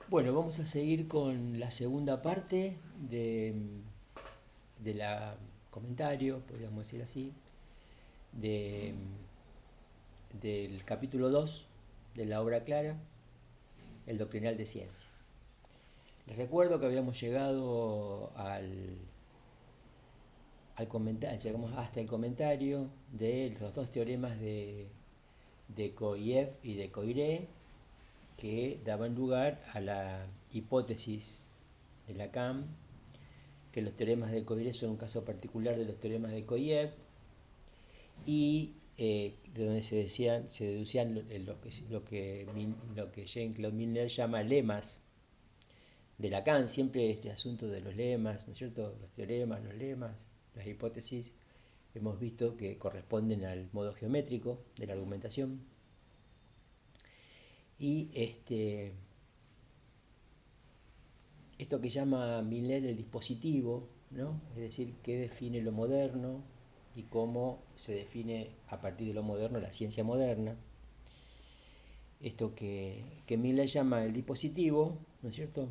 Bueno, vamos a seguir con la segunda parte de la comentario, podríamos decir así, de, del capítulo 2 de la obra clara, el doctrinal de ciencia. Les recuerdo que habíamos llegado al comentario, llegamos hasta el comentario de los dos teoremas de Koyev y de Coiré, que daban lugar a la hipótesis de Lacan, que los teoremas de Coiré son un caso particular de los teoremas de Koyev, y de donde se deducían lo que Jean-Claude Milner llama lemas de Lacan. Siempre este asunto de los lemas, ¿no es cierto? Los teoremas, los lemas, las hipótesis, hemos visto que corresponden al modo geométrico de la argumentación. Y esto que llama Milner el dispositivo, ¿no? Es decir, qué define lo moderno y cómo se define a partir de lo moderno la ciencia moderna. Esto que Milner llama el dispositivo, ¿no es cierto?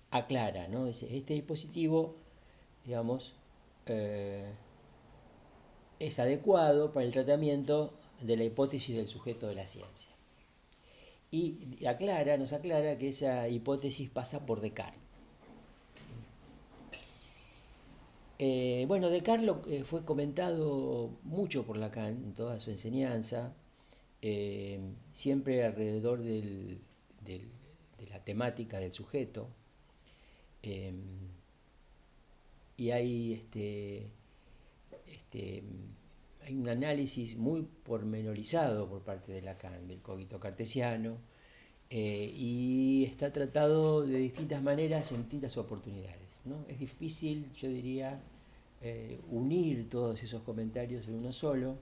Aclara, ¿no? Dice, este dispositivo, digamos, es adecuado para el tratamiento de la hipótesis del sujeto de la ciencia. Y nos aclara que esa hipótesis pasa por Descartes. Bueno, Descartes fue comentado mucho por Lacan en toda su enseñanza, siempre alrededor de la temática del sujeto, y hay un análisis muy pormenorizado por parte de Lacan del cogito cartesiano, y está tratado de distintas maneras en distintas oportunidades, ¿no? Es difícil, yo diría, unir todos esos comentarios en uno solo,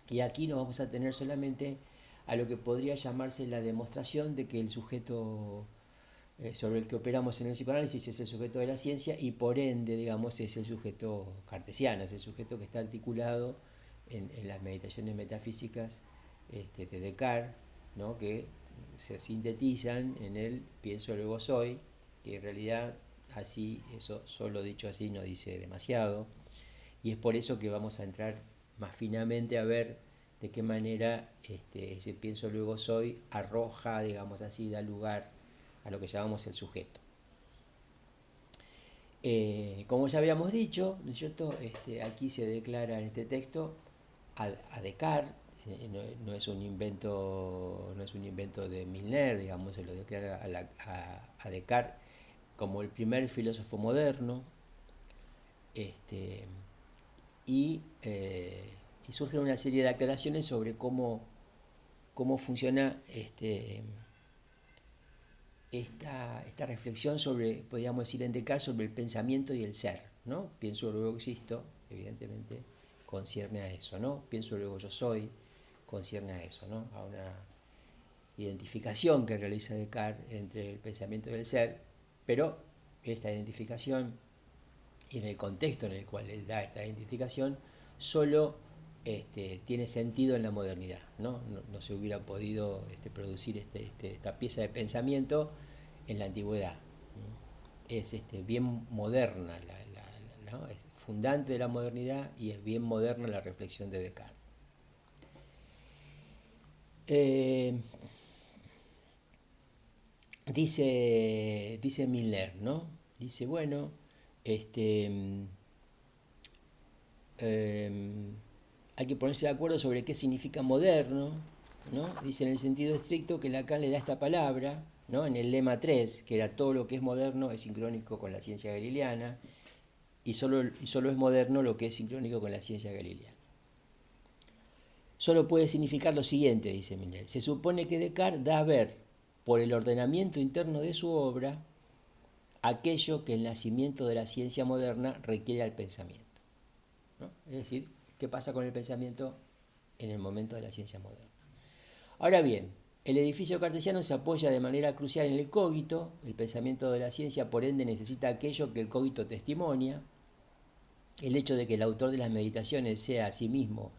y aquí nos vamos a tener solamente a lo que podría llamarse la demostración de que el sujeto sobre el que operamos en el psicoanálisis es el sujeto de la ciencia, y por ende, digamos, es el sujeto cartesiano, es el sujeto que está articulado en las meditaciones metafísicas de Descartes, ¿no? Que se sintetizan en el pienso luego soy, que en realidad así, eso solo dicho así no dice demasiado, y es por eso que vamos a entrar más finamente a ver de qué manera ese pienso luego soy arroja, digamos así, da lugar a lo que llamamos el sujeto. Como ya habíamos dicho, ¿no es cierto? Aquí se declara en este texto a Descartes, no es un invento de Milner, digamos, se lo declara a Descartes como el primer filósofo moderno, y surge una serie de aclaraciones sobre cómo funciona esta reflexión sobre, podríamos decir en Descartes, sobre el pensamiento y el ser, ¿no? Pienso, luego existo, evidentemente, concierne a eso, ¿no? Pienso, luego yo soy, concierne a eso, ¿no? A una identificación que realiza Descartes entre el pensamiento y el ser, pero esta identificación y en el contexto en el cual él da esta identificación solo tiene sentido en la modernidad, no se hubiera podido producir esta pieza de pensamiento en la antigüedad. Es bien moderna, ¿no? Es fundante de la modernidad y es bien moderna la reflexión de Descartes. Dice Miller, ¿no? Dice, bueno, hay que ponerse de acuerdo sobre qué significa moderno, ¿no? Dice en el sentido estricto que Lacan le da esta palabra, ¿no? En el lema 3, que era todo lo que es moderno es sincrónico con la ciencia galileana, y solo es moderno lo que es sincrónico con la ciencia galileana. Solo puede significar lo siguiente, dice Miller. Se supone que Descartes da a ver, por el ordenamiento interno de su obra, aquello que el nacimiento de la ciencia moderna requiere al pensamiento, ¿no? Es decir, qué pasa con el pensamiento en el momento de la ciencia moderna. Ahora bien, el edificio cartesiano se apoya de manera crucial en el cogito. El pensamiento de la ciencia, por ende, necesita aquello que el cogito testimonia. El hecho de que el autor de las meditaciones sea a sí mismo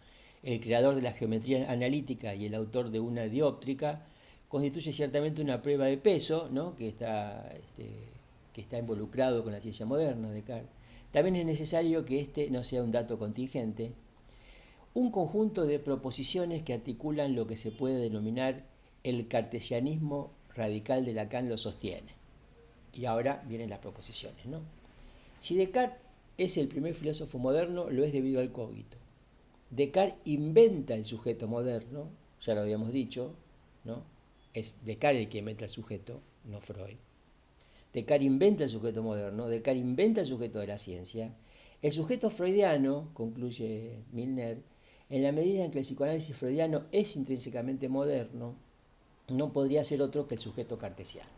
el creador de la geometría analítica y el autor de una dióptrica, constituye ciertamente una prueba de peso, ¿no? que está involucrado con la ciencia moderna, Descartes. También es necesario que este no sea un dato contingente, un conjunto de proposiciones que articulan lo que se puede denominar el cartesianismo radical de Lacan lo sostiene. Y ahora vienen las proposiciones, ¿no? Si Descartes es el primer filósofo moderno, lo es debido al cogito. Descartes inventa el sujeto moderno, ya lo habíamos dicho, ¿no? Es Descartes el que inventa el sujeto, no Freud. Descartes inventa el sujeto moderno, Descartes inventa el sujeto de la ciencia. El sujeto freudiano, concluye Milner, en la medida en que el psicoanálisis freudiano es intrínsecamente moderno, no podría ser otro que el sujeto cartesiano.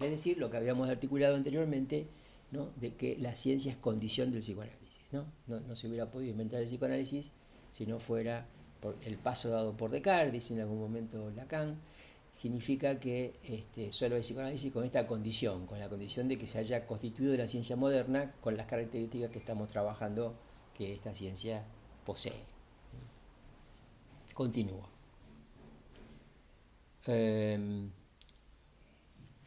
Es decir, lo que habíamos articulado anteriormente, ¿no? De que la ciencia es condición del psicoanálisis. No se hubiera podido inventar el psicoanálisis si no fuera por el paso dado por Descartes, dice en algún momento Lacan. Significa que solo hay psicoanálisis con esta condición, con la condición de que se haya constituido la ciencia moderna con las características que estamos trabajando que esta ciencia posee. Continúa.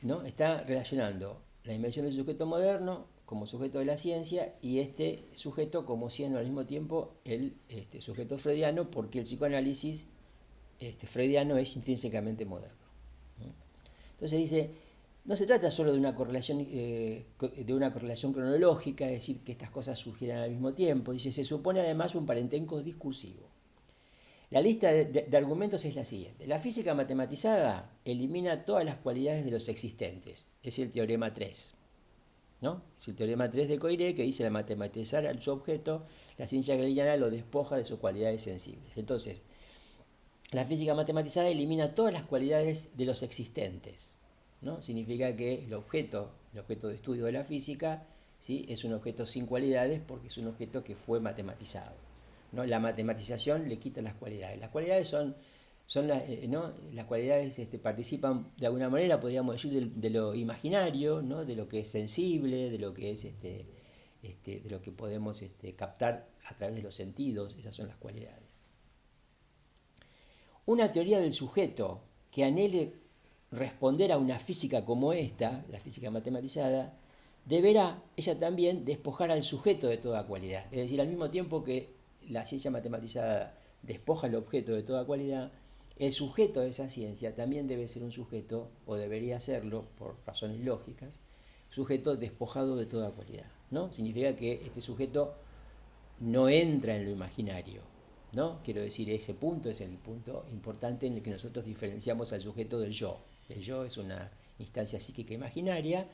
¿No? Está relacionando la invención del sujeto moderno como sujeto de la ciencia y este sujeto como siendo al mismo tiempo el sujeto freudiano, porque el psicoanálisis freudiano es intrínsecamente moderno. Entonces dice, no se trata solo de una correlación cronológica, es decir, que estas cosas surgieran al mismo tiempo. Dice, se supone además un parentesco discursivo. La lista de argumentos es la siguiente. La física matematizada elimina todas las cualidades de los existentes. Es el teorema 3. ¿No? Es el teorema 3 de Coiré, que dice, al matematizar a su objeto, la ciencia galileana lo despoja de sus cualidades sensibles. Entonces, la física matematizada elimina todas las cualidades de los existentes, ¿no? Significa que el objeto de estudio de la física, ¿sí? Es un objeto sin cualidades porque es un objeto que fue matematizado, ¿no? La matematización le quita las cualidades. Las cualidades ¿no? Las cualidades participan de alguna manera, podríamos decir, de lo imaginario, ¿no? De lo que es sensible, de lo que es de lo que podemos captar a través de los sentidos. Esas son las cualidades. Una teoría del sujeto que anhele responder a una física como esta, la física matematizada, deberá ella también despojar al sujeto de toda cualidad. Es decir, al mismo tiempo que la ciencia matematizada despoja al objeto de toda cualidad, el sujeto de esa ciencia también debe ser un sujeto, o debería serlo por razones lógicas, sujeto despojado de toda cualidad, ¿no? Significa que este sujeto no entra en lo imaginario, ¿no? Quiero decir, ese punto es el punto importante en el que nosotros diferenciamos al sujeto del yo. El yo es una instancia psíquica imaginaria.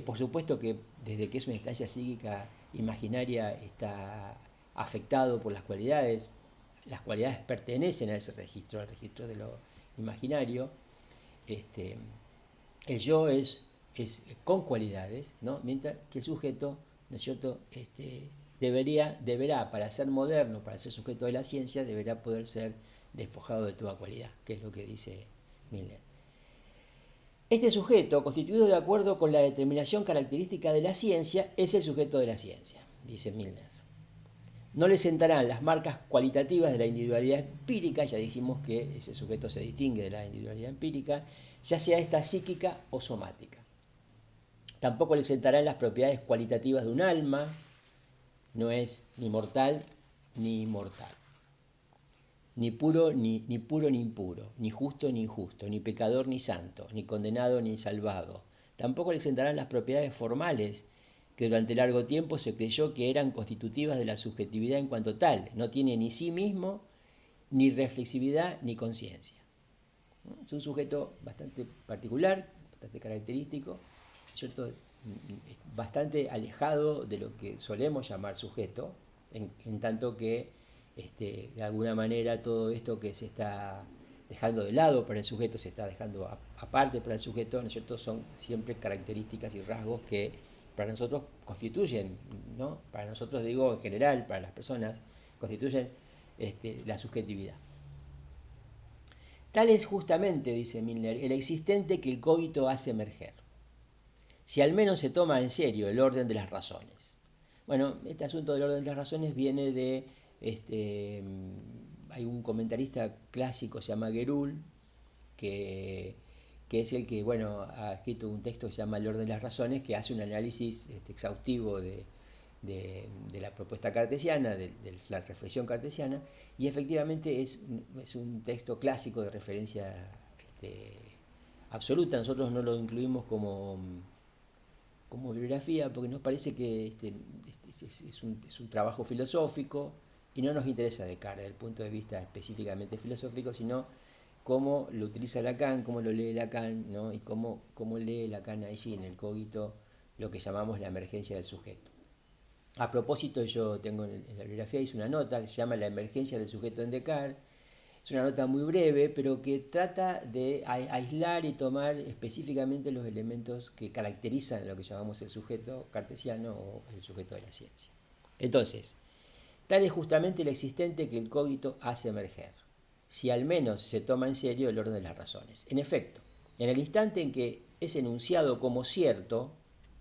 Por supuesto que desde que es una instancia psíquica imaginaria está afectado por las cualidades pertenecen a ese registro, al registro de lo imaginario. El yo es con cualidades, ¿no? Mientras que el sujeto, ¿no es cierto?, deberá, para ser moderno, para ser sujeto de la ciencia, deberá poder ser despojado de toda cualidad, que es lo que dice Milner. Este sujeto, constituido de acuerdo con la determinación característica de la ciencia, es el sujeto de la ciencia, dice Milner. No le sentarán las marcas cualitativas de la individualidad empírica, ya dijimos que ese sujeto se distingue de la individualidad empírica, ya sea esta psíquica o somática. Tampoco le sentarán las propiedades cualitativas de un alma, no es ni mortal ni inmortal, ni puro ni impuro, ni justo ni injusto, ni pecador ni santo, ni condenado ni salvado. Tampoco le sentarán las propiedades formales que durante largo tiempo se creyó que eran constitutivas de la subjetividad en cuanto tal. No tiene ni sí mismo, ni reflexividad, ni conciencia. Es un sujeto bastante particular, bastante característico, ¿cierto? Bastante alejado de lo que solemos llamar sujeto, en tanto que de alguna manera todo esto que se está dejando de lado para el sujeto, se está dejando aparte para el sujeto, ¿no es cierto? Son siempre características y rasgos que para nosotros constituyen, ¿no? Para nosotros, digo, en general, para las personas, constituyen la subjetividad. Tal es justamente, dice Milner, el existente que el cogito hace emerger, si al menos se toma en serio el orden de las razones. Bueno, este asunto del orden de las razones viene de hay un comentarista clásico, se llama Geroul, que, que es el que, bueno, ha escrito un texto que se llama El orden de las razones, que hace un análisis exhaustivo de la propuesta cartesiana, de la reflexión cartesiana, y efectivamente es un texto clásico de referencia absoluta. Nosotros no lo incluimos como bibliografía porque nos parece que es un trabajo filosófico y no nos interesa Descartes desde el punto de vista específicamente filosófico, sino cómo lo utiliza Lacan, cómo lo lee Lacan, ¿no? Y cómo lee Lacan ahí sí, en el Cogito, lo que llamamos la emergencia del sujeto. A propósito, yo tengo en la bibliografía, hice una nota que se llama La emergencia del sujeto en Descartes. Es una nota muy breve, pero que trata de aislar y tomar específicamente los elementos que caracterizan lo que llamamos el sujeto cartesiano o el sujeto de la ciencia. Entonces, tal es justamente el existente que el Cogito hace emerger, si al menos se toma en serio el orden de las razones. En efecto, en el instante en que es enunciado como cierto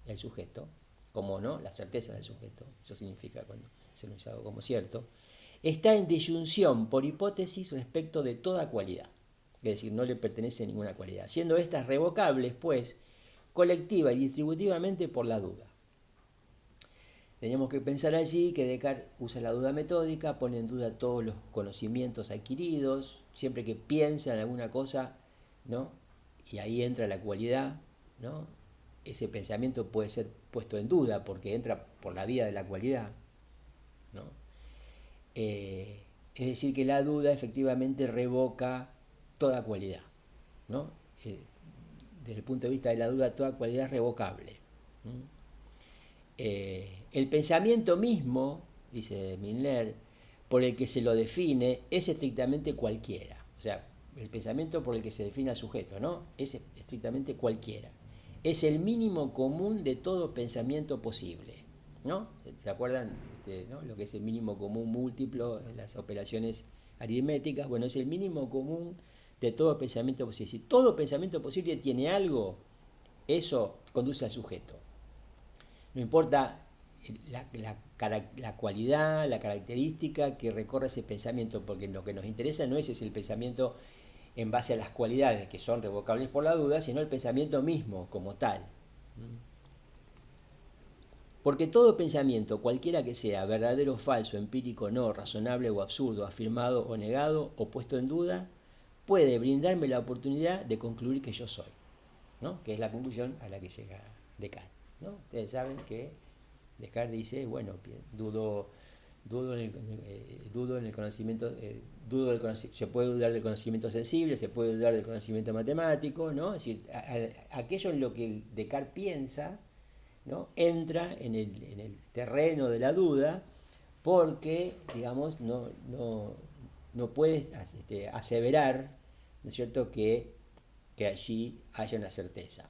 el sujeto, como no, la certeza del sujeto, eso significa cuando es enunciado como cierto, está en disyunción por hipótesis respecto de toda cualidad, es decir, no le pertenece ninguna cualidad, siendo estas revocables, pues, colectiva y distributivamente por la duda. Tenemos que pensar allí que Descartes usa la duda metódica, pone en duda todos los conocimientos adquiridos, siempre que piensa en alguna cosa, ¿no? Y ahí entra la cualidad, ¿no? Ese pensamiento puede ser puesto en duda porque entra por la vía de la cualidad, ¿no? Es decir, que la duda efectivamente revoca toda cualidad, ¿no? Desde el punto de vista de la duda, toda cualidad es revocable. El pensamiento mismo, dice Milner, por el que se lo define, es estrictamente cualquiera. O sea, el pensamiento por el que se define al sujeto, ¿no? Es estrictamente cualquiera. Es el mínimo común de todo pensamiento posible, ¿no? ¿Se acuerdan, ¿no? Lo que es el mínimo común múltiplo en las operaciones aritméticas? Bueno, es el mínimo común de todo pensamiento posible. Si todo pensamiento posible tiene algo, eso conduce al sujeto. No importa la cualidad, la característica que recorre ese pensamiento, porque lo que nos interesa no es el pensamiento en base a las cualidades que son revocables por la duda, sino el pensamiento mismo como tal. Porque todo pensamiento, cualquiera que sea, verdadero o falso, empírico o no, razonable o absurdo, afirmado o negado o puesto en duda, puede brindarme la oportunidad de concluir que yo soy, ¿no? Que es la conclusión a la que llega Descartes, ¿no? Ustedes saben que Descartes dice, bueno, dudo en el conocimiento, se puede dudar del conocimiento sensible, se puede dudar del conocimiento matemático, ¿no? Es decir, aquello en lo que Descartes piensa, ¿no? Entra en el terreno de la duda porque, digamos, no puedes aseverar, ¿no es cierto?, que allí haya una certeza.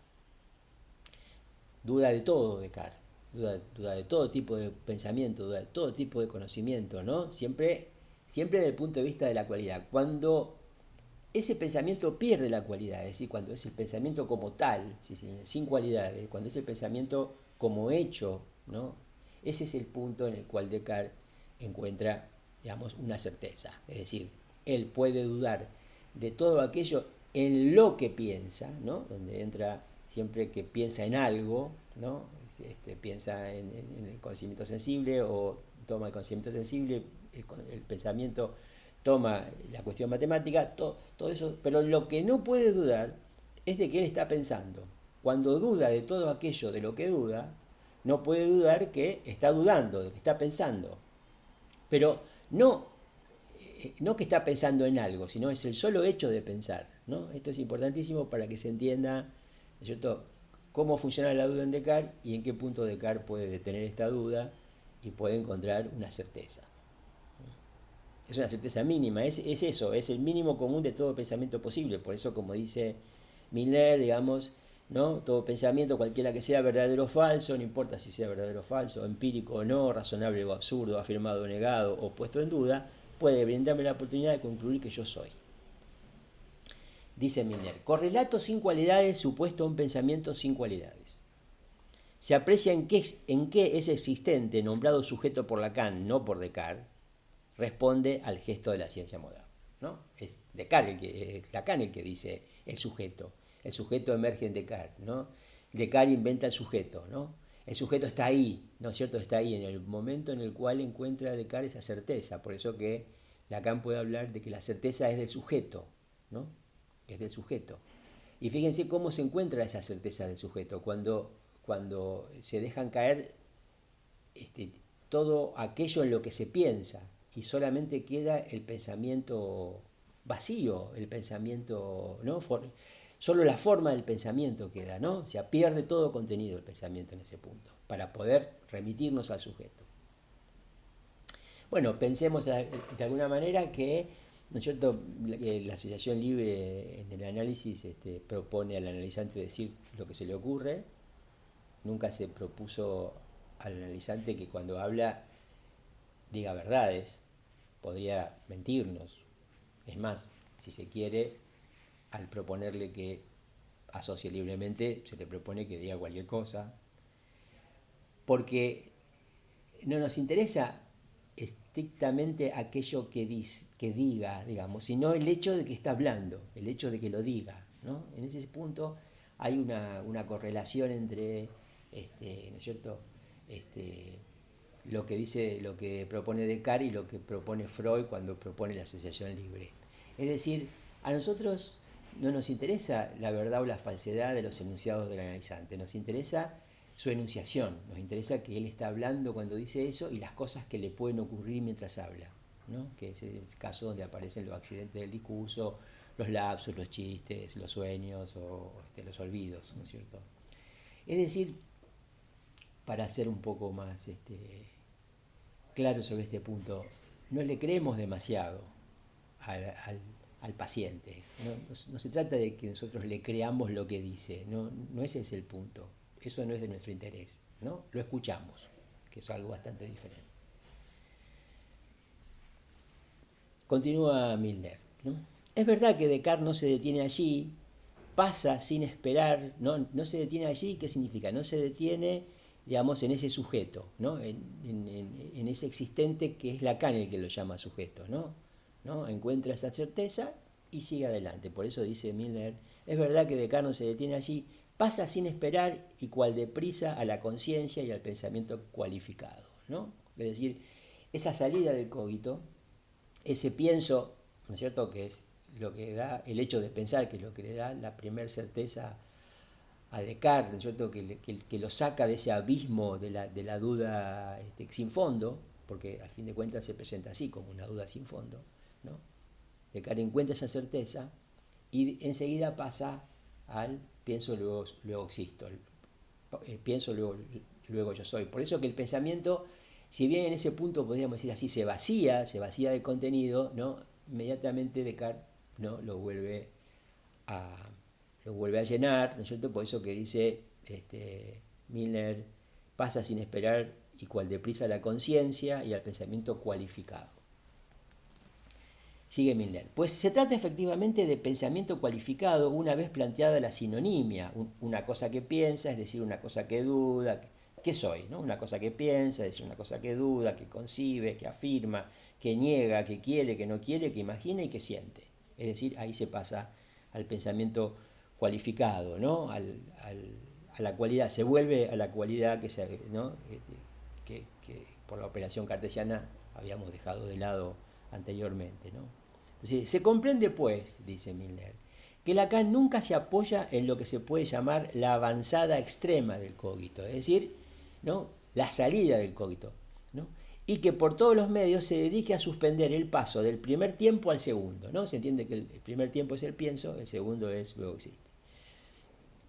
Duda de todo Descartes. Duda de todo tipo de pensamiento, duda de todo tipo de conocimiento, ¿no? Siempre desde el punto de vista de la cualidad. Cuando ese pensamiento pierde la cualidad, es decir, cuando es el pensamiento como tal, sin cualidades, cuando es el pensamiento como hecho, ¿no? Ese es el punto en el cual Descartes encuentra, digamos, una certeza. Es decir, él puede dudar de todo aquello en lo que piensa, ¿no? Donde entra siempre que piensa en algo, ¿no? Piensa en el conocimiento sensible o toma el conocimiento sensible, el pensamiento toma la cuestión matemática, todo eso, pero lo que no puede dudar es de que él está pensando. Cuando duda de todo aquello de lo que duda, no puede dudar que está dudando, de que está pensando. Pero no que está pensando en algo, sino es el solo hecho de pensar, ¿no? Esto es importantísimo para que se entienda, ¿no es cierto?, cómo funciona la duda en Descartes y en qué punto Descartes puede detener esta duda y puede encontrar una certeza. Es una certeza mínima, es eso, es el mínimo común de todo pensamiento posible. Por eso, como dice Milner, digamos, ¿no?, todo pensamiento, cualquiera que sea verdadero o falso, no importa si sea verdadero o falso, empírico o no, razonable o absurdo, afirmado o negado o puesto en duda, puede brindarme la oportunidad de concluir que yo soy. Dice Milner, correlato sin cualidades supuesto a un pensamiento sin cualidades. Se aprecia en qué es existente, nombrado sujeto por Lacan, no por Descartes, responde al gesto de la ciencia moderna, ¿no? Es Descartes es Lacan el que dice el sujeto emerge en Descartes, ¿no? Descartes inventa el sujeto, ¿no? El sujeto está ahí, ¿no es cierto? Está ahí en el momento en el cual encuentra Descartes esa certeza, por eso que Lacan puede hablar de que la certeza es del sujeto, ¿no? Es del sujeto. Y fíjense cómo se encuentra esa certeza del sujeto, cuando se dejan caer todo aquello en lo que se piensa y solamente queda el pensamiento vacío, el pensamiento, ¿no? Solo la forma del pensamiento queda, ¿no? O sea, pierde todo contenido el pensamiento en ese punto, para poder remitirnos al sujeto. Bueno, pensemos de alguna manera que, ¿no es cierto?, la asociación libre en el análisis propone al analizante decir lo que se le ocurre. Nunca se propuso al analizante que cuando habla diga verdades, podría mentirnos. Es más, si se quiere, al proponerle que asocie libremente, se le propone que diga cualquier cosa, porque no nos interesa estrictamente aquello que diga, digamos, sino el hecho de que está hablando, el hecho de que lo diga, ¿no? En ese punto hay una correlación entre, ¿no es cierto?, lo que dice, lo que propone Descartes y lo que propone Freud cuando propone la asociación libre. Es decir, a nosotros no nos interesa la verdad o la falsedad de los enunciados del analizante, nos interesa su enunciación, nos interesa que él está hablando cuando dice eso y las cosas que le pueden ocurrir mientras habla, ¿no? Que es el caso donde aparecen los accidentes del discurso, los lapsus, los chistes, los sueños o los olvidos, ¿no es cierto? Es decir, para ser un poco más claro sobre este punto, no le creemos demasiado al paciente. No se trata de que nosotros le creamos lo que dice, no ese es el punto. Eso no es de nuestro interés, ¿no? Lo escuchamos, que es algo bastante diferente. Continúa Milner, ¿no? Es verdad que Descartes no se detiene allí, pasa sin esperar, no se detiene allí, ¿qué significa? No se detiene, digamos, en ese sujeto, ¿no? En ese existente que es Lacan el que lo llama sujeto, ¿no? Encuentra esa certeza y sigue adelante. Por eso dice Milner, es verdad que Descartes no se detiene allí, pasa sin esperar y cual deprisa a la conciencia y al pensamiento cualificado, ¿no? Es decir, esa salida del cogito, ese pienso, ¿no es cierto?, que es lo que da el hecho de pensar, que es lo que le da la primer certeza a Descartes, ¿no es cierto?, que lo saca de ese abismo de la duda sin fondo, porque al fin de cuentas se presenta así, como una duda sin fondo, ¿no? Descartes encuentra esa certeza y enseguida pasa al pienso, luego existo, pienso, luego yo soy. Por eso que el pensamiento, si bien en ese punto podríamos decir así, se vacía de contenido, ¿no? Inmediatamente Descartes, ¿no?, lo vuelve a llenar, ¿no es cierto? Por eso que dice Milner, pasa sin esperar y cual deprisa a la conciencia y al pensamiento cualificado. Sigue Milner. Pues se trata efectivamente de pensamiento cualificado una vez planteada la sinonimia, una cosa que piensa, es decir, una cosa que duda. ¿Qué soy? ¿No? Una cosa que piensa, es decir, una cosa que duda, que concibe, que afirma, que niega, que quiere, que no quiere, que imagina y que siente. Es decir, ahí se pasa al pensamiento cualificado, ¿no? A la cualidad, se vuelve a la cualidad ¿no?, que por la operación cartesiana habíamos dejado de lado anteriormente, ¿no? Entonces, se comprende, pues, dice Milner, que Lacan nunca se apoya en lo que se puede llamar la avanzada extrema del cogito, es decir, ¿no?, la salida del cogito, ¿no?, y que por todos los medios se dedique a suspender el paso del primer tiempo al segundo, ¿no? Se entiende que el primer tiempo es el pienso, el segundo es luego existe.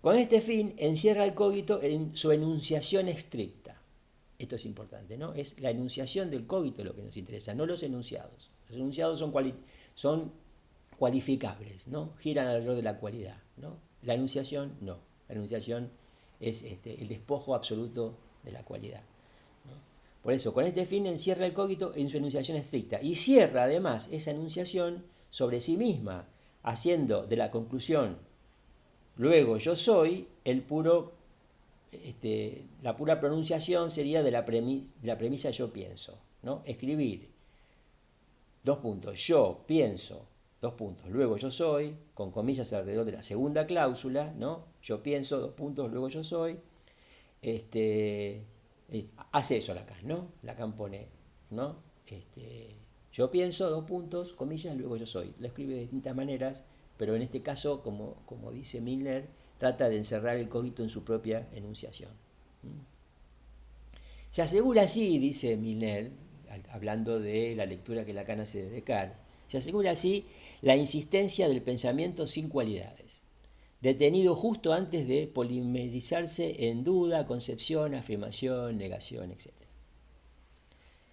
Con este fin, encierra el cogito en su enunciación estricta. Esto es importante, ¿no? Es la enunciación del cogito lo que nos interesa, no los enunciados. Los enunciados son cualificables, ¿no? Giran alrededor de la cualidad, ¿no? La enunciación, no. La enunciación es el despojo absoluto de la cualidad, ¿no? Por eso, con este fin encierra el cogito en su enunciación estricta y cierra además esa enunciación sobre sí misma, haciendo de la conclusión luego yo soy la pura pronunciación sería de la premisa yo pienso, ¿no? Escribir dos puntos, yo pienso, dos puntos, luego yo soy, con comillas alrededor de la segunda cláusula, ¿no? Yo pienso, dos puntos, luego yo soy. Hace eso Lacan, ¿no? Lacan pone, ¿no? Yo pienso, dos puntos, comillas, luego yo soy. Lo escribe de distintas maneras, pero en este caso, como dice Milner, trata de encerrar el cogito en su propia enunciación. Se asegura así, dice Milner, hablando de la lectura que Lacan hace de Descartes, se asegura así la insistencia del pensamiento sin cualidades, detenido justo antes de polimerizarse en duda, concepción, afirmación, negación, etc.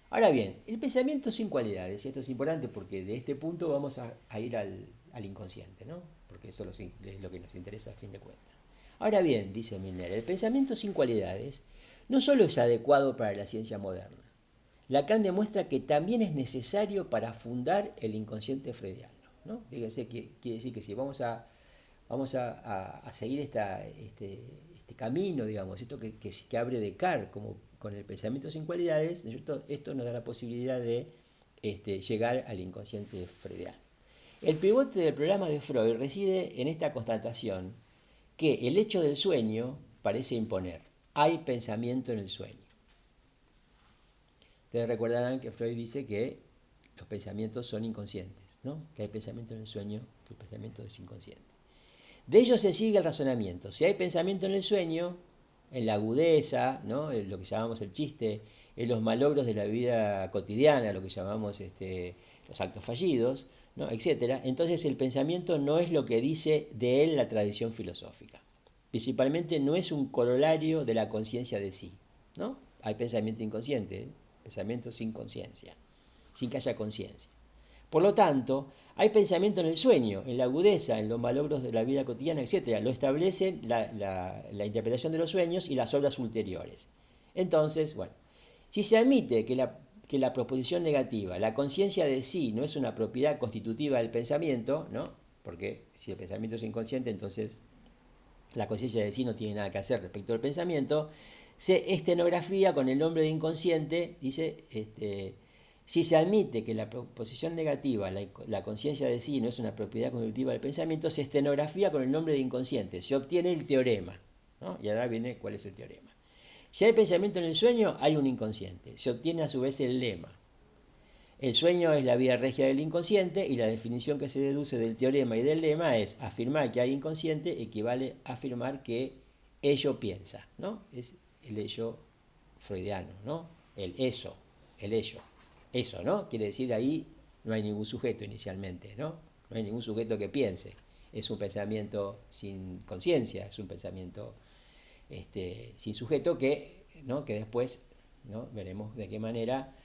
Ahora bien, el pensamiento sin cualidades, y esto es importante porque de este punto vamos a ir al inconsciente, ¿no? Porque eso es lo que nos interesa a fin de cuentas. Ahora bien, dice Milner, el pensamiento sin cualidades no solo es adecuado para la ciencia moderna. Lacan demuestra que también es necesario para fundar el inconsciente freudiano, ¿no? Fíjense que quiere decir que si vamos a seguir este camino, digamos, esto que abre Descartes como con el pensamiento sin cualidades, esto nos da la posibilidad de llegar al inconsciente freudiano. El pivote del programa de Freud reside en esta constatación que el hecho del sueño parece imponer. Hay pensamiento en el sueño. Ustedes recordarán que Freud dice que los pensamientos son inconscientes, ¿no? Que hay pensamiento en el sueño, que el pensamiento es inconsciente. De ello se sigue el razonamiento. Si hay pensamiento en el sueño, en la agudeza, ¿no? En lo que llamamos el chiste, en los malogros de la vida cotidiana, lo que llamamos los actos fallidos, ¿no? Etcétera, entonces el pensamiento no es lo que dice de él la tradición filosófica. Principalmente no es un corolario de la conciencia de sí, ¿no? Hay pensamiento inconsciente, pensamiento sin conciencia, sin que haya conciencia. Por lo tanto, hay pensamiento en el sueño, en la agudeza, en los malogros de la vida cotidiana, etc. Lo establecen la interpretación de los sueños y las obras ulteriores. Entonces, bueno, si se admite que la proposición negativa, la conciencia de sí, no es una propiedad constitutiva del pensamiento, ¿no? Porque si el pensamiento es inconsciente, entonces la conciencia de sí no tiene nada que hacer respecto al pensamiento, se estenografía con el nombre de inconsciente, dice, si se admite que la proposición negativa, la conciencia de sí, no es una propiedad constitutiva del pensamiento, se estenografía con el nombre de inconsciente, se obtiene el teorema, ¿no? Y ahora viene cuál es el teorema. Si hay pensamiento en el sueño, hay un inconsciente, se obtiene a su vez el lema. El sueño es la vía regia del inconsciente y la definición que se deduce del teorema y del lema es afirmar que hay inconsciente equivale a afirmar que ello piensa, ¿no? Es el ello freudiano, ¿no? El eso, el ello. Eso, ¿no? Quiere decir ahí no hay ningún sujeto inicialmente, ¿no? No hay ningún sujeto que piense. Es un pensamiento sin conciencia, es un pensamiento sin sujeto ¿no? Que después, ¿no? Veremos de qué manera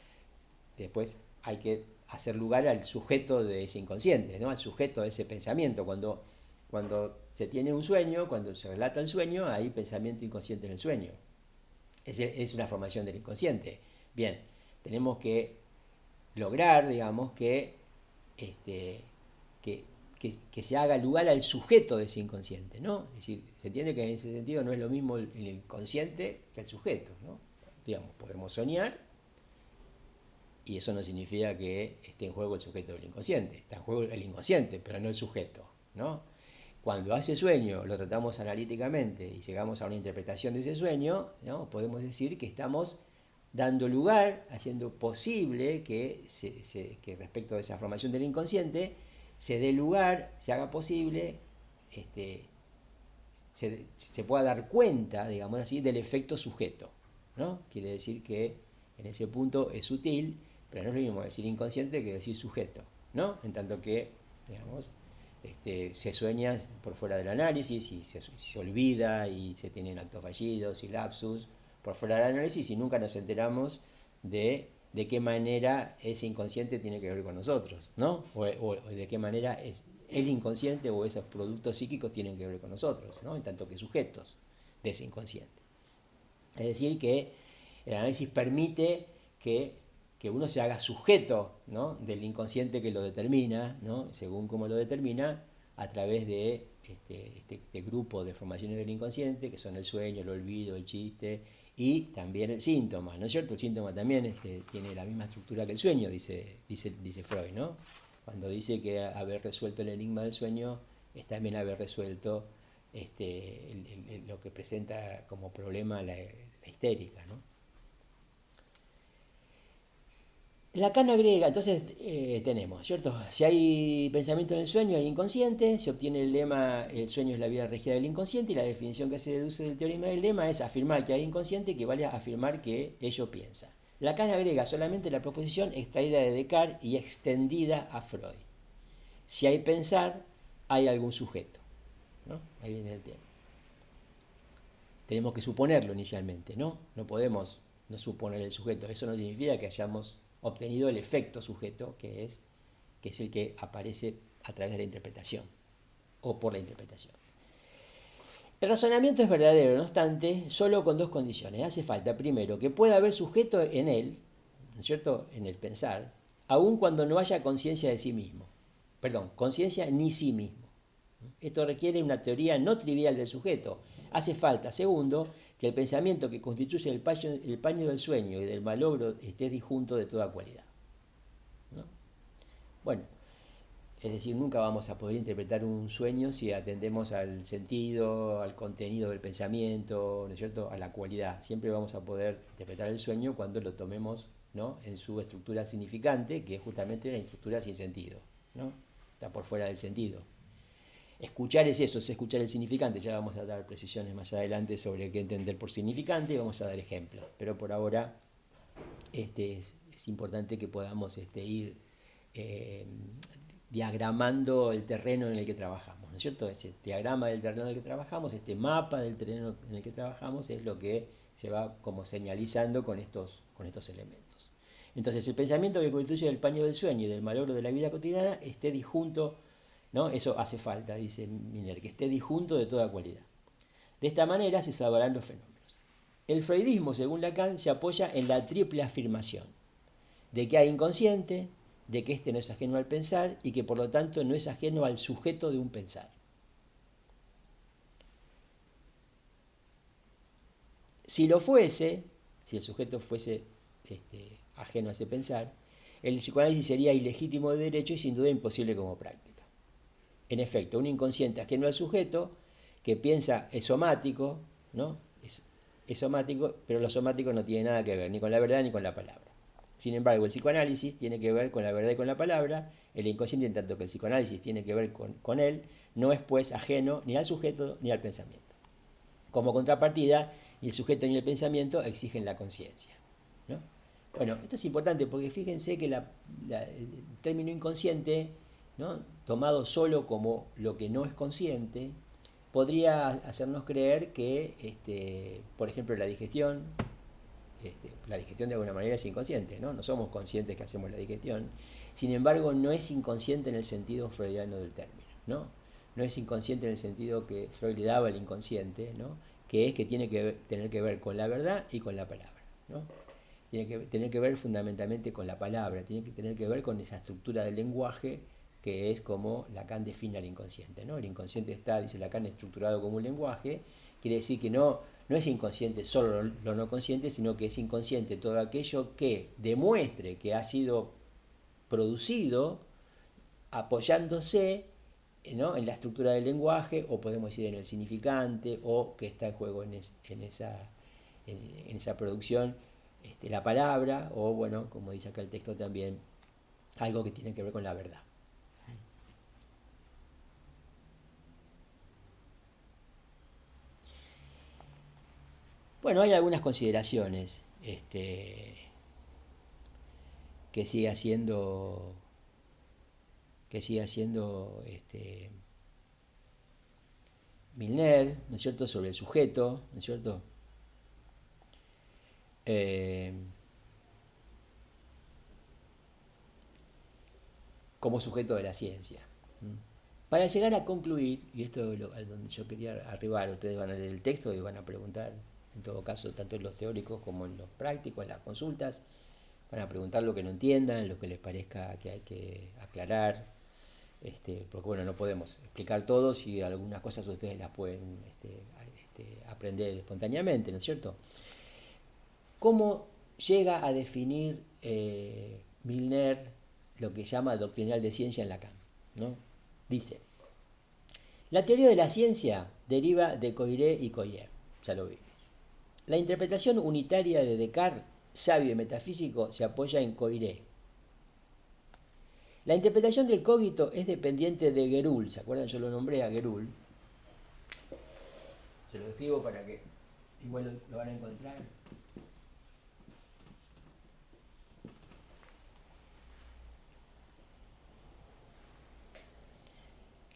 después hay que hacer lugar al sujeto de ese inconsciente, ¿no? Al sujeto de ese pensamiento. Cuando se tiene un sueño, cuando se relata el sueño, hay pensamiento inconsciente en el sueño. Es una formación del inconsciente. Bien, tenemos que lograr, digamos, que se haga lugar al sujeto de ese inconsciente, ¿no? Es decir, se entiende que en ese sentido no es lo mismo el inconsciente que el sujeto, ¿no? Digamos, podemos soñar y eso no significa que esté en juego el sujeto del inconsciente. Está en juego el inconsciente, pero no el sujeto, ¿no? Cuando a ese sueño lo tratamos analíticamente y llegamos a una interpretación de ese sueño, ¿no? Podemos decir que estamos dando lugar, haciendo posible que respecto de esa formación del inconsciente se dé lugar, se haga posible, se pueda dar cuenta, digamos así, del efecto sujeto, ¿no? Quiere decir que en ese punto es sutil, pero no es lo mismo decir inconsciente que decir sujeto, ¿no? En tanto que, digamos, se sueña por fuera del análisis y se olvida y se tienen actos fallidos y lapsus por fuera del análisis y nunca nos enteramos de qué manera ese inconsciente tiene que ver con nosotros, ¿no? O de qué manera el inconsciente o esos productos psíquicos tienen que ver con nosotros, ¿no? En tanto que sujetos de ese inconsciente. Es decir, que el análisis permite que uno se haga sujeto, ¿no? Del inconsciente que lo determina, ¿no? Según cómo lo determina, a través de este grupo de formaciones del inconsciente, que son el sueño, el olvido, el chiste y también el síntoma, ¿no es cierto? El síntoma también tiene la misma estructura que el sueño, dice Freud, ¿no? Cuando dice que haber resuelto el enigma del sueño es también haber resuelto lo que presenta como problema la histérica, ¿no? Lacan agrega, entonces tenemos, ¿cierto? Si hay pensamiento en el sueño, hay inconsciente, se obtiene el lema, el sueño es la vida regida del inconsciente, y la definición que se deduce del teorema del lema es afirmar que hay inconsciente, que vale a afirmar que ello piensa. Lacan agrega solamente la proposición extraída de Descartes y extendida a Freud. Si hay pensar, hay algún sujeto, ¿no? Ahí viene el tema. Tenemos que suponerlo inicialmente, ¿no? No podemos no suponer el sujeto. Eso no significa que hayamos obtenido el efecto sujeto, que es el que aparece a través de la interpretación o por la interpretación. El razonamiento es verdadero, no obstante, solo con dos condiciones. Hace falta, primero, que pueda haber sujeto en él, ¿no es cierto?, en el pensar, aun cuando no haya conciencia de sí mismo. Perdón, conciencia ni sí mismo. Esto requiere una teoría no trivial del sujeto. Hace falta, segundo, que el pensamiento que constituye el paño del sueño y del malogro esté disjunto de toda cualidad, ¿no? Bueno, es decir, nunca vamos a poder interpretar un sueño si atendemos al sentido, al contenido del pensamiento, ¿no es cierto?, a la cualidad. Siempre vamos a poder interpretar el sueño cuando lo tomemos, ¿no?, en su estructura significante, que es justamente la estructura sin sentido, ¿no? Está por fuera del sentido. Escuchar es eso, es escuchar el significante. Ya vamos a dar precisiones más adelante sobre qué entender por significante y vamos a dar ejemplos. Pero por ahora es importante que podamos ir diagramando el terreno en el que trabajamos, ¿no es cierto? Ese diagrama del terreno en el que trabajamos, este mapa del terreno en el que trabajamos, es lo que se va como señalizando con estos elementos. Entonces, el pensamiento que constituye el paño del sueño y del malogro de la vida cotidiana esté disjunto, ¿no? Eso hace falta, dice Miner, que esté disjunto de toda cualidad. De esta manera se sabrán los fenómenos. El freudismo, según Lacan, se apoya en la triple afirmación de que hay inconsciente, de que éste no es ajeno al pensar y que por lo tanto no es ajeno al sujeto de un pensar. Si lo fuese, si el sujeto fuese ajeno a ese pensar, el psicoanálisis sería ilegítimo de derecho y sin duda imposible como práctica. En efecto, un inconsciente ajeno al sujeto que piensa es somático, ¿no? Es somático, pero lo somático no tiene nada que ver ni con la verdad ni con la palabra. Sin embargo, el psicoanálisis tiene que ver con la verdad y con la palabra, el inconsciente, en tanto que el psicoanálisis tiene que ver con él, no es pues ajeno ni al sujeto ni al pensamiento. Como contrapartida, ni el sujeto ni el pensamiento exigen la conciencia, ¿no? Bueno, esto es importante porque fíjense que el término inconsciente, ¿no?, tomado solo como lo que no es consciente, podría hacernos creer que, por ejemplo, la digestión de alguna manera es inconsciente, ¿no? No somos conscientes que hacemos la digestión. Sin embargo, no es inconsciente en el sentido freudiano del término, ¿no? No es inconsciente en el sentido que Freud le daba al inconsciente, ¿no?, que es que tiene que tener que ver con la verdad y con la palabra, ¿no? Tiene que tener que ver fundamentalmente con la palabra, tiene que tener que ver con esa estructura del lenguaje que es como Lacan define al inconsciente, ¿no? El inconsciente está, dice Lacan, estructurado como un lenguaje. Quiere decir que no es inconsciente solo lo no consciente, sino que es inconsciente todo aquello que demuestre que ha sido producido apoyándose, ¿no?, en la estructura del lenguaje, o podemos decir en el significante, o que está en juego en esa producción la palabra, o bueno, como dice acá el texto también, algo que tiene que ver con la verdad. Bueno, hay algunas consideraciones que sigue haciendo Milner, ¿no es cierto?, sobre el sujeto, ¿no es cierto? Como sujeto de la ciencia. Para llegar a concluir, y esto es a donde yo quería arribar, ustedes van a leer el texto y van a preguntar, en todo caso, tanto en los teóricos como en los prácticos, en las consultas, van a preguntar lo que no entiendan, lo que les parezca que hay que aclarar, porque bueno, no podemos explicar todo, si algunas cosas ustedes las pueden aprender espontáneamente, ¿no es cierto? ¿Cómo llega a definir Milner lo que llama doctrinal de ciencia en Lacan? ¿No? Dice, la teoría de la ciencia deriva de Coiré y Coyer, ya lo vimos. La interpretación unitaria de Descartes, sabio y metafísico, se apoya en Coiré. La interpretación del cogito es dependiente de Geroul, ¿se acuerdan? Yo lo nombré a Geroul. Se lo escribo para que igual lo van a encontrar.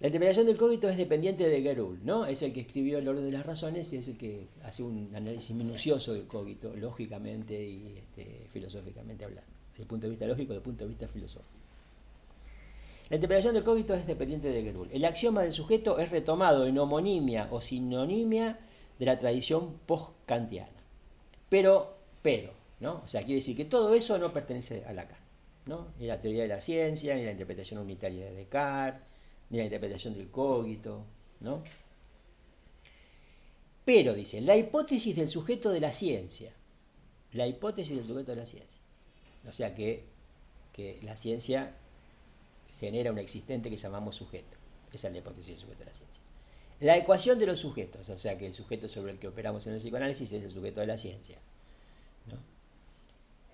La interpretación del cogito es dependiente de Geroul, ¿no? Es el que escribió El orden de las razones y es el que hace un análisis minucioso del cogito, lógicamente y filosóficamente hablando. Desde el punto de vista lógico, desde el punto de vista filosófico. La interpretación del cogito es dependiente de Geroul. El axioma del sujeto es retomado en homonimia o sinonimia de la tradición post-kantiana. Pero, ¿no? O sea, quiere decir que todo eso no pertenece a Lacan, ¿no? Ni la teoría de la ciencia, ni la interpretación unitaria de Descartes, ni la interpretación del cogito, ¿no? Pero, dice, la hipótesis del sujeto de la ciencia, la hipótesis del sujeto de la ciencia, o sea que la ciencia genera un existente que llamamos sujeto, esa es la hipótesis del sujeto de la ciencia. La ecuación de los sujetos, o sea que el sujeto sobre el que operamos en el psicoanálisis es el sujeto de la ciencia, ¿no?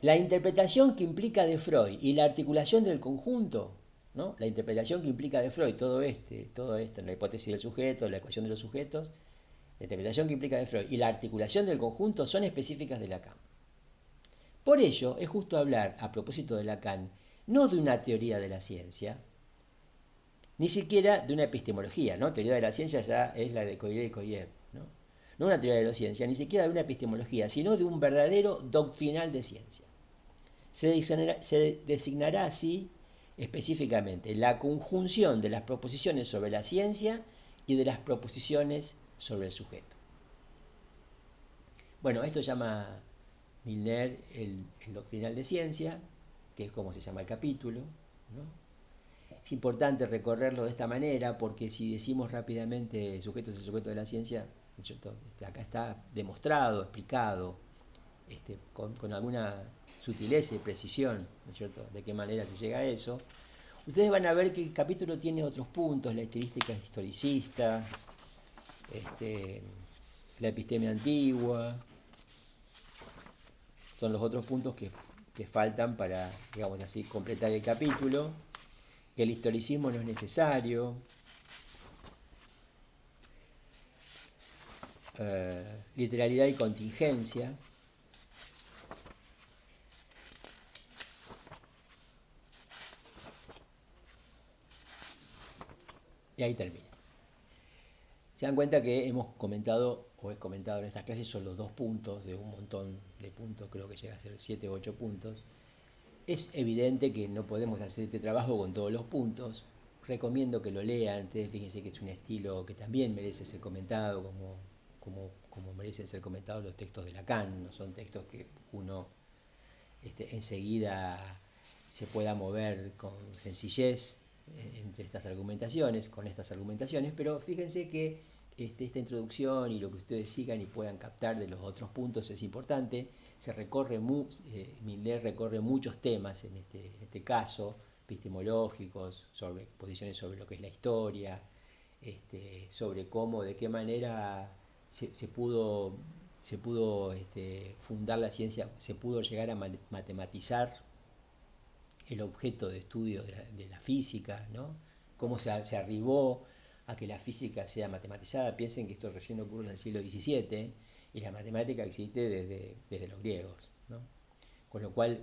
La interpretación que implica de Freud y la articulación del conjunto, ¿no? La interpretación que implica de Freud, todo esto, la hipótesis del sujeto, la ecuación de los sujetos, la interpretación que implica de Freud y la articulación del conjunto son específicas de Lacan. Por ello, es justo hablar, a propósito de Lacan, no de una teoría de la ciencia, ni siquiera de una epistemología, ¿no? Teoría de la ciencia ya es la de Coiré y Coyer, ¿no? No una teoría de la ciencia, ni siquiera de una epistemología, sino de un verdadero doctrinal de ciencia. Se designará así específicamente la conjunción de las proposiciones sobre la ciencia y de las proposiciones sobre el sujeto. Bueno, esto llama Milner el doctrinal de ciencia, que es como se llama el capítulo, ¿no? Es importante recorrerlo de esta manera porque si decimos rápidamente el sujeto es el sujeto de la ciencia, ¿no es cierto? Acá está demostrado, explicado, con alguna sutileza y precisión, ¿no es cierto?, de qué manera se llega a eso. Ustedes van a ver que el capítulo tiene otros puntos, la estilística historicista, la epistemia antigua, son los otros puntos que faltan para, digamos así, completar el capítulo, que el historicismo no es necesario, literalidad y contingencia. Y ahí termina. Se dan cuenta que hemos comentado, o he comentado en estas clases, solo 2 puntos de un montón de puntos, creo que llega a ser 7 o 8 puntos. Es evidente que no podemos hacer este trabajo con todos los puntos. Recomiendo que lo lean. Ustedes fíjense que es un estilo que también merece ser comentado, como merecen ser comentados los textos de Lacan. No son textos que uno enseguida se pueda mover con sencillez entre estas argumentaciones, con estas argumentaciones, pero fíjense que esta introducción y lo que ustedes sigan y puedan captar de los otros puntos es importante. Milner recorre muchos temas en este caso, epistemológicos, sobre posiciones sobre lo que es la historia, sobre cómo, de qué manera se pudo fundar la ciencia, se pudo llegar a matematizar el objeto de estudio de la física, ¿no? Cómo se arribó a que la física sea matematizada. Piensen que esto recién ocurre en el siglo XVII y la matemática existe desde los griegos, ¿no? Con lo cual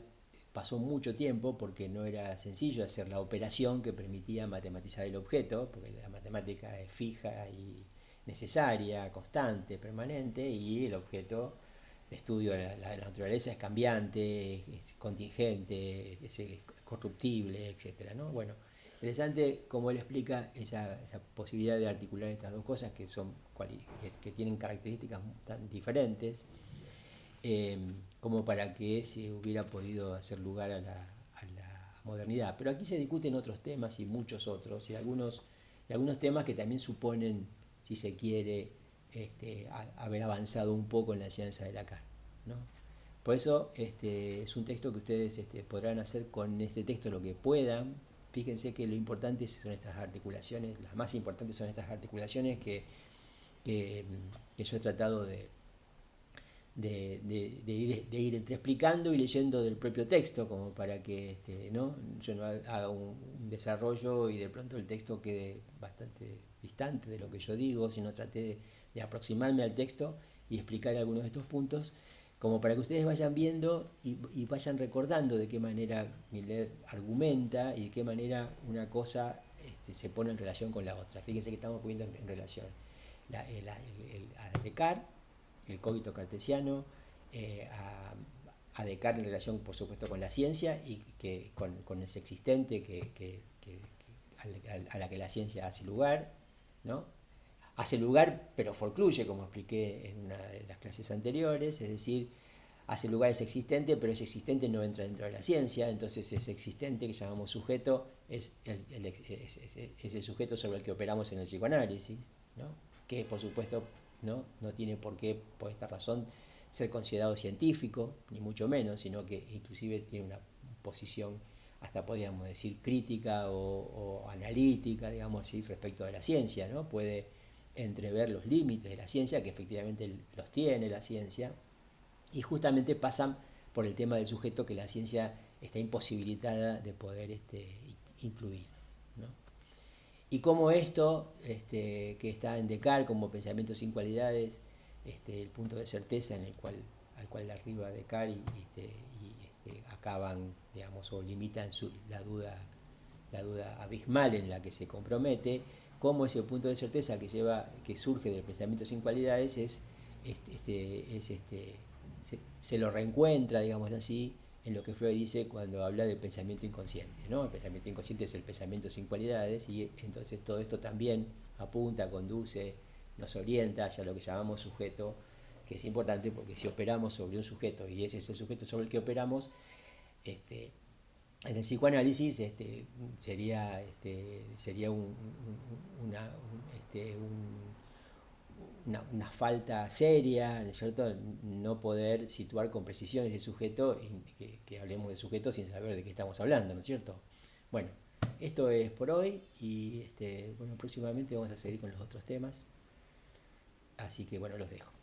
pasó mucho tiempo porque no era sencillo hacer la operación que permitía matematizar el objeto, porque la matemática es fija y necesaria, constante, permanente, y el objeto de estudio de la naturaleza es cambiante, es contingente, es corruptible, etc., ¿no? Bueno, interesante como él explica esa posibilidad de articular estas dos cosas que tienen características tan diferentes, como para que se hubiera podido hacer lugar a la modernidad. Pero aquí se discuten otros temas y muchos otros, y algunos temas que también suponen, si se quiere, haber avanzado un poco en la ciencia de Lacan, ¿no? Por eso es un texto que ustedes podrán hacer con este texto lo que puedan. Fíjense que lo importante son estas articulaciones, las más importantes son estas articulaciones que yo he tratado de ir entre explicando y leyendo del propio texto, como para que ¿no? Yo no haga un desarrollo y de pronto el texto quede bastante distante de lo que yo digo, sino traté de aproximarme al texto y explicar algunos de estos puntos, como para que ustedes vayan viendo y vayan recordando de qué manera Miller argumenta y de qué manera una cosa se pone en relación con la otra. Fíjense que estamos poniendo en relación a Descartes, el cogito cartesiano, a Descartes en relación, por supuesto, con la ciencia y que con ese existente a la que la ciencia hace lugar, ¿no? Hace lugar, pero forcluye, como expliqué en una de las clases anteriores, es decir, hace lugar ese existente, pero ese existente no entra dentro de la ciencia, entonces ese existente que llamamos sujeto es el sujeto sobre el que operamos en el psicoanálisis, ¿no? Que por supuesto no tiene por qué, por esta razón, ser considerado científico, ni mucho menos, sino que inclusive tiene una posición, hasta podríamos decir, crítica o analítica, digamos así, respecto de la ciencia, ¿no? Puede entrever los límites de la ciencia, que efectivamente los tiene la ciencia, y justamente pasan por el tema del sujeto que la ciencia está imposibilitada de poder incluir, ¿no? Y cómo esto, que está en Descartes como pensamiento sin cualidades, el punto de certeza al cual arriba Descartes y acaban, digamos, o limitan la duda abismal en la que se compromete, cómo ese punto de certeza que surge del pensamiento sin cualidades se lo reencuentra, digamos así, en lo que Freud dice cuando habla del pensamiento inconsciente, ¿no? El pensamiento inconsciente es el pensamiento sin cualidades y entonces todo esto también apunta, conduce, nos orienta hacia lo que llamamos sujeto, que es importante porque si operamos sobre un sujeto y ese es el sujeto sobre el que operamos, en el psicoanálisis sería una falta seria, ¿no es cierto?, no poder situar con precisión ese sujeto y que hablemos de sujeto sin saber de qué estamos hablando, ¿no es cierto? Bueno, esto es por hoy y bueno, próximamente vamos a seguir con los otros temas, así que bueno, los dejo.